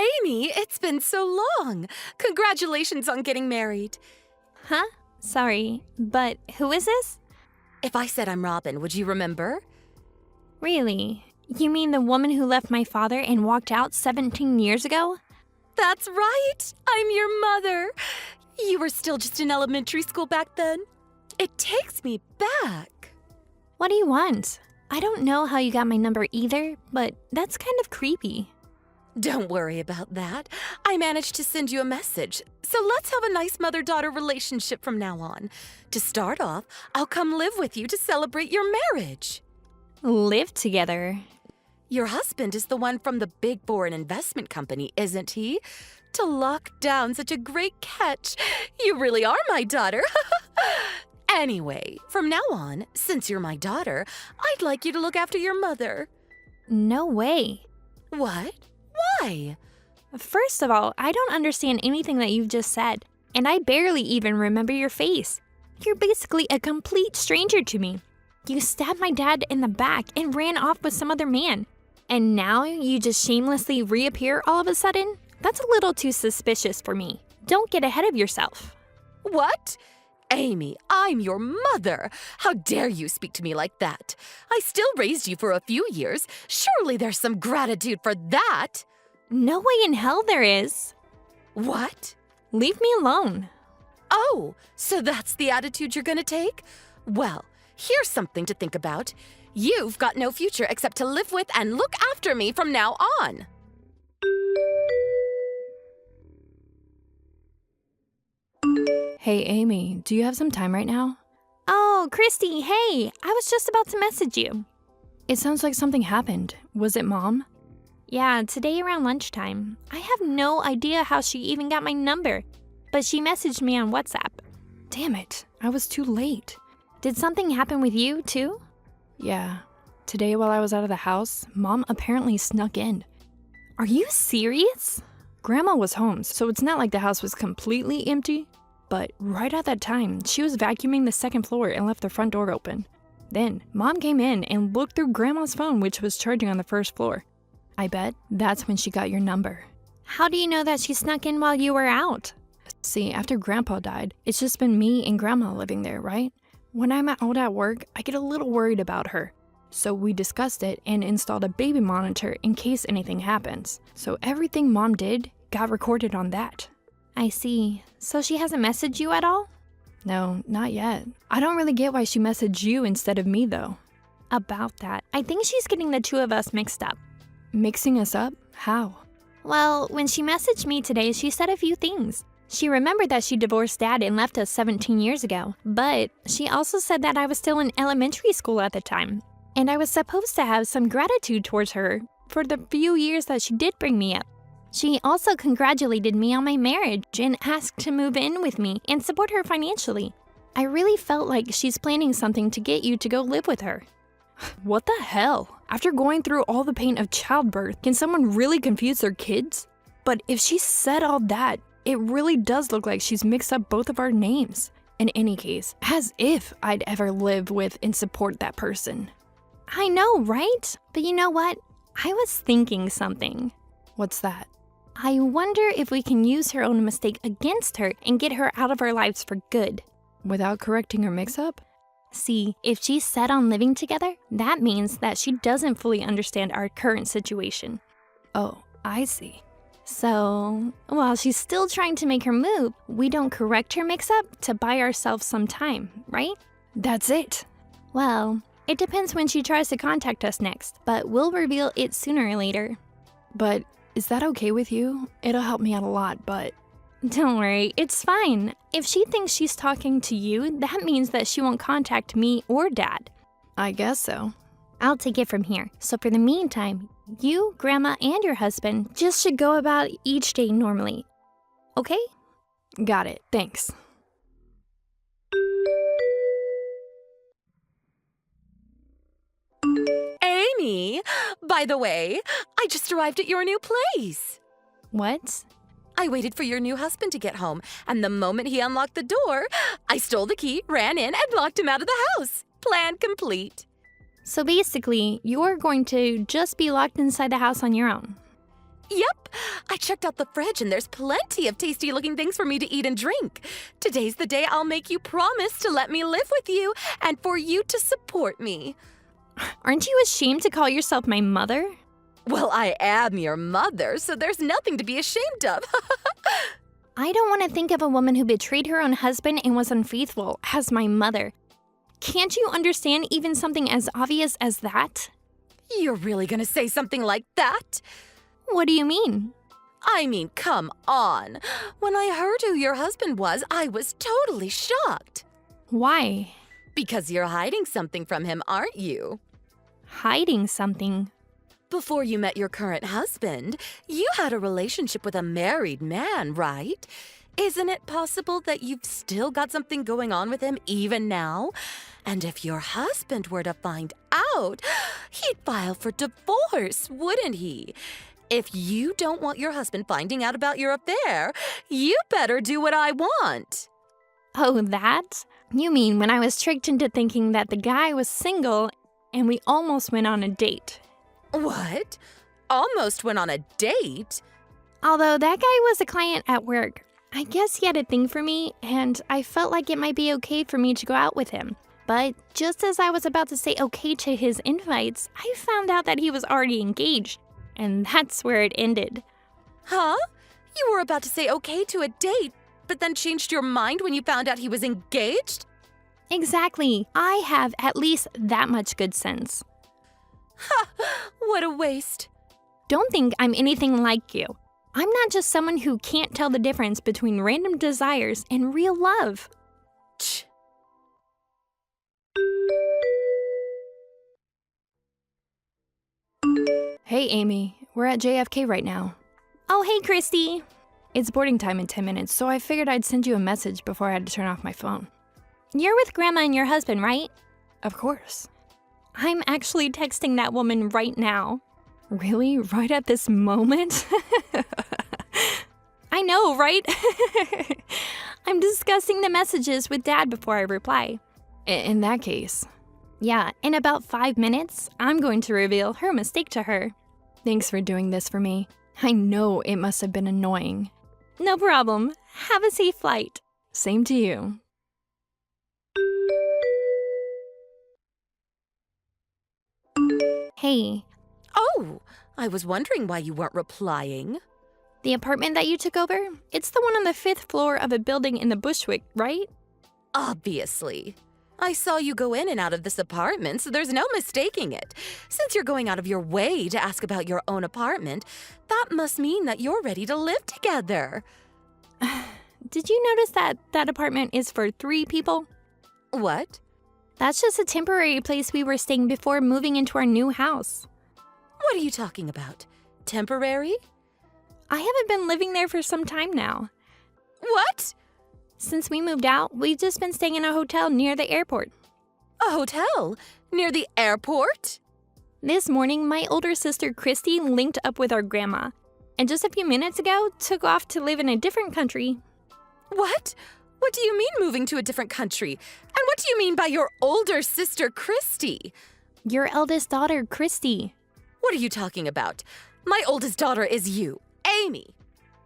Amy, it's been so long. Congratulations on getting married. Huh? Sorry, but who is this? If I said I'm Robin, would you remember? Really? You mean the woman who left my father and walked out 17 years ago? That's right. I'm your mother. You were still just in elementary school back then. It takes me back. What do you want? I don't know how you got my number either, but that's kind of creepy. Don't worry about that. I managed to send you a message. So let's have a nice mother-daughter relationship from now on. To start off, I'll come live with you to celebrate your marriage. Live together? Your husband is the one from the big foreign investment company, isn't he? To lock down such a great catch. You really are my daughter. Anyway, from now on, since you're my daughter, I'd like you to look after your mother. No way. What? Why? First of all, I don't understand anything that you've just said, and I barely even remember your face. You're basically a complete stranger to me. You stabbed my dad in the back and ran off with some other man. And now you just shamelessly reappear all of a sudden? That's a little too suspicious for me. Don't get ahead of yourself. What? Amy, I'm your mother. How dare you speak to me like that? I still raised you for a few years. Surely there's some gratitude for that. No way in hell there is. What? Leave me alone. Oh, so that's the attitude you're gonna take? Well, here's something to think about. You've got no future except to live with and look after me from now on. Hey, Amy, do you have some time right now? Oh, Christy, hey, I was just about to message you. It sounds like something happened. Was it Mom? Yeah, today around lunchtime. I have no idea how she even got my number, but she messaged me on WhatsApp. Damn it, I was too late. Did something happen with you, too? Yeah. Today while I was out of the house, Mom apparently snuck in. Are you serious? Grandma was home, so it's not like the house was completely empty. But right at that time, she was vacuuming the second floor and left the front door open. Then, Mom came in and looked through Grandma's phone, which was charging on the first floor. I bet that's when she got your number. How do you know that she snuck in while you were out? See, after Grandpa died, it's just been me and Grandma living there, right? When I'm out at work, I get a little worried about her. So we discussed it and installed a baby monitor in case anything happens. So everything Mom did got recorded on that. I see. So she hasn't messaged you at all? No, not yet. I don't really get why she messaged you instead of me, though. About that, I think she's getting the two of us mixed up. Mixing us up? How? Well, when she messaged me today, she said a few things. She remembered that she divorced Dad and left us 17 years ago, but she also said that I was still in elementary school at the time, and I was supposed to have some gratitude towards her for the few years that she did bring me up. She also congratulated me on my marriage and asked to move in with me and support her financially. I really felt like she's planning something to get you to go live with her. What the hell? After going through all the pain of childbirth, can someone really confuse their kids? But if she said all that, it really does look like she's mixed up both of our names. In any case, as if I'd ever live with and support that person. I know, right? But you know what? I was thinking something. What's that? I wonder if we can use her own mistake against her and get her out of our lives for good. Without correcting her mix-up? See, if she's set on living together, that means that she doesn't fully understand our current situation. Oh, I see. So, while she's still trying to make her move, we don't correct her mix-up to buy ourselves some time, right? That's it. Well, it depends when she tries to contact us next, but we'll reveal it sooner or later. But is that okay with you? It'll help me out a lot, but... Don't worry, it's fine. If she thinks she's talking to you, that means that she won't contact me or Dad. I guess so. I'll take it from here. So for the meantime, you, Grandma, and your husband just should go about each day normally. Okay? Got it. Thanks. Amy, by the way, I just arrived at your new place. What? I waited for your new husband to get home, and the moment he unlocked the door, I stole the key, ran in, and locked him out of the house. Plan complete. So basically, you're going to just be locked inside the house on your own. Yep, I checked out the fridge and there's plenty of tasty-looking things for me to eat and drink. Today's the day I'll make you promise to let me live with you and for you to support me. Aren't you ashamed to call yourself my mother? Well, I am your mother, so there's nothing to be ashamed of. I don't want to think of a woman who betrayed her own husband and was unfaithful as my mother. Can't you understand even something as obvious as that? You're really gonna say something like that? What do you mean? I mean, come on. When I heard who your husband was, I was totally shocked. Why? Because you're hiding something from him, aren't you? Hiding something? Before you met your current husband, you had a relationship with a married man, right? Isn't it possible that you've still got something going on with him even now? And if your husband were to find out, he'd file for divorce, wouldn't he? If you don't want your husband finding out about your affair, you better do what I want. Oh, that? You mean when I was tricked into thinking that the guy was single and we almost went on a date? What? Almost went on a date? Although that guy was a client at work, I guess he had a thing for me, and I felt like it might be okay for me to go out with him. But just as I was about to say okay to his invites, I found out that he was already engaged, and that's where it ended. Huh? You were about to say okay to a date, but then changed your mind when you found out he was engaged? Exactly. I have at least that much good sense. Ha! What a waste. Don't think I'm anything like you. I'm not just someone who can't tell the difference between random desires and real love. Tch. Hey, Amy. We're at JFK right now. Oh, hey, Christy. It's boarding time in 10 minutes, so I figured I'd send you a message before I had to turn off my phone. You're with Grandma and your husband, right? Of course. I'm actually texting that woman right now. Really? Right at this moment? I know, right? I'm discussing the messages with Dad before I reply. In that case. Yeah, in about 5 minutes, I'm going to reveal her mistake to her. Thanks for doing this for me. I know it must have been annoying. No problem. Have a safe flight. Same to you. Hey, Oh, I was wondering why you weren't replying. the apartment that you took over? It's the one on the 5th floor of a building in the Bushwick, right? Obviously. I saw you go in and out of this apartment, so there's no mistaking it. Since you're going out of your way to ask about your own apartment, that must mean that you're ready to live together. Did you notice that that apartment is for 3 people? What? That's just a temporary place we were staying before moving into our new house. What are you talking about? Temporary? I haven't been living there for some time now. What? Since we moved out, we've just been staying in a hotel near the airport. A hotel? Near the airport? This morning, my older sister Christy linked up with our grandma, and just a few minutes ago, took off to live in a different country. What? What do you mean moving to a different country? And what do you mean by your older sister, Christy? Your eldest daughter, Christy. What are you talking about? My oldest daughter is you, Amy.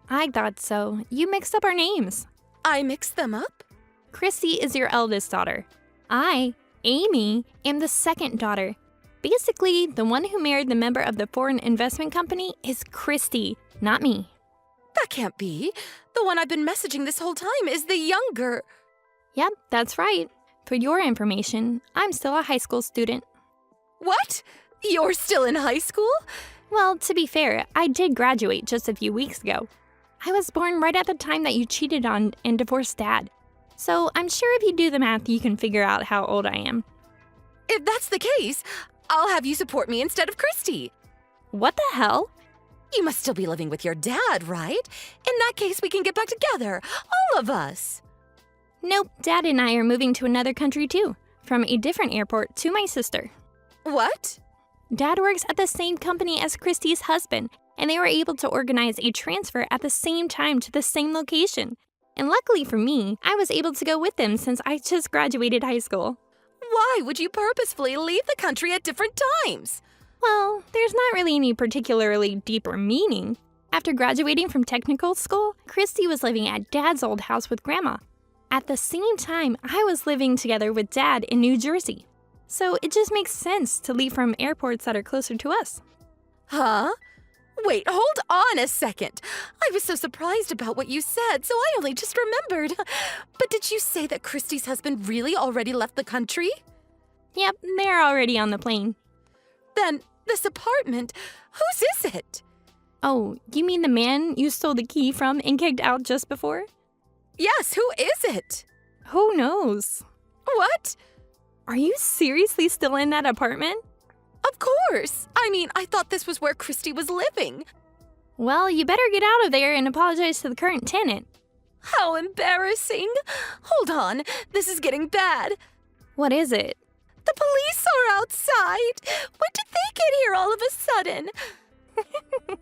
I thought so. You mixed up our names. I mixed them up? Christy is your eldest daughter. I, Amy, am the second daughter. Basically, the one who married the member of the foreign investment company is Christy, not me. That can't be. The one I've been messaging this whole time is the younger. Yep, that's right. For your information, I'm still a high school student. What? You're still in high school? Well, to be fair, I did graduate just a few weeks ago. I was born right at the time that you cheated on and divorced Dad. So I'm sure if you do the math, you can figure out how old I am. If that's the case, I'll have you support me instead of Christy. What the hell? You must still be living with your dad, right? In that case, we can get back together, all of us. Nope, Dad and I are moving to another country too, from a different airport to my sister. What? Dad works at the same company as Christy's husband, and they were able to organize a transfer at the same time to the same location. And luckily for me, I was able to go with them since I just graduated high school. Why would you purposefully leave the country at different times? Well, there's not really any particularly deeper meaning. After graduating from technical school, Christy was living at Dad's old house with Grandma. At the same time, I was living together with Dad in New Jersey. So it just makes sense to leave from airports that are closer to us. Huh? Wait, hold on a second. I was so surprised about what you said, so I only just remembered. But did you say that Christy's husband really already left the country? Yep, they're already on the plane. Then, this apartment, whose is it? Oh, you mean the man you stole the key from and kicked out just before? Yes, who is it? Who knows? What? Are you seriously still in that apartment? Of course. I mean, I thought this was where Christy was living. Well, you better get out of there and apologize to the current tenant. How embarrassing. Hold on, this is getting bad. What is it? The police are outside. When did they get here all of a sudden?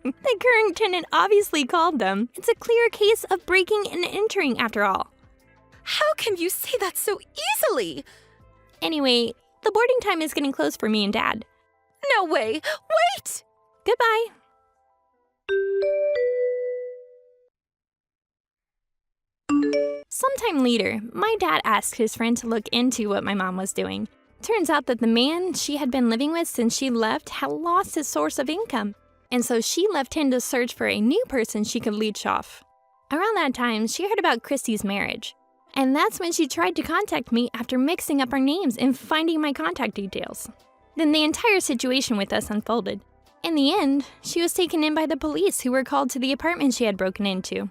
The current tenant obviously called them. It's a clear case of breaking and entering after all. How can you say that so easily? Anyway, the boarding time is getting close for me and Dad. No way. Wait! Goodbye. Sometime later, my dad asked his friend to look into what my mom was doing. Turns out that the man she had been living with since she left had lost his source of income, and so she left him to search for a new person she could leech off. Around that time, she heard about Christy's marriage, and that's when she tried to contact me after mixing up our names and finding my contact details. Then the entire situation with us unfolded. In the end, she was taken in by the police who were called to the apartment she had broken into.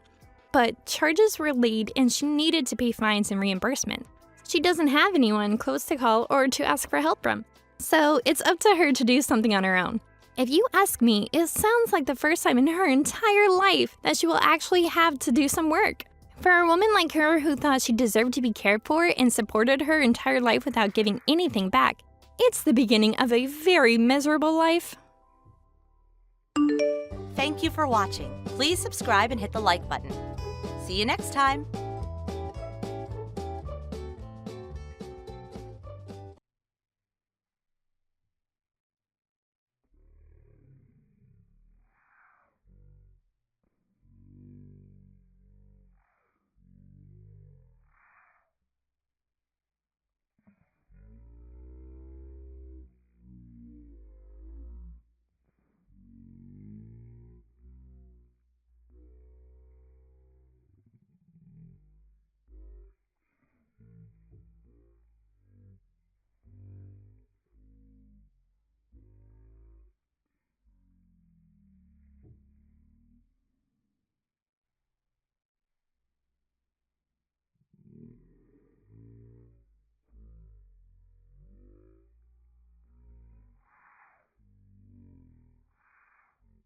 But charges were laid and she needed to pay fines and reimbursement. She doesn't have anyone close to call or to ask for help from. So it's up to her to do something on her own. If you ask me, it sounds like the first time in her entire life that she will actually have to do some work. For a woman like her who thought she deserved to be cared for and supported her entire life without giving anything back, it's the beginning of a very miserable life. Thank you for watching. Please subscribe and hit the like button. See you next time.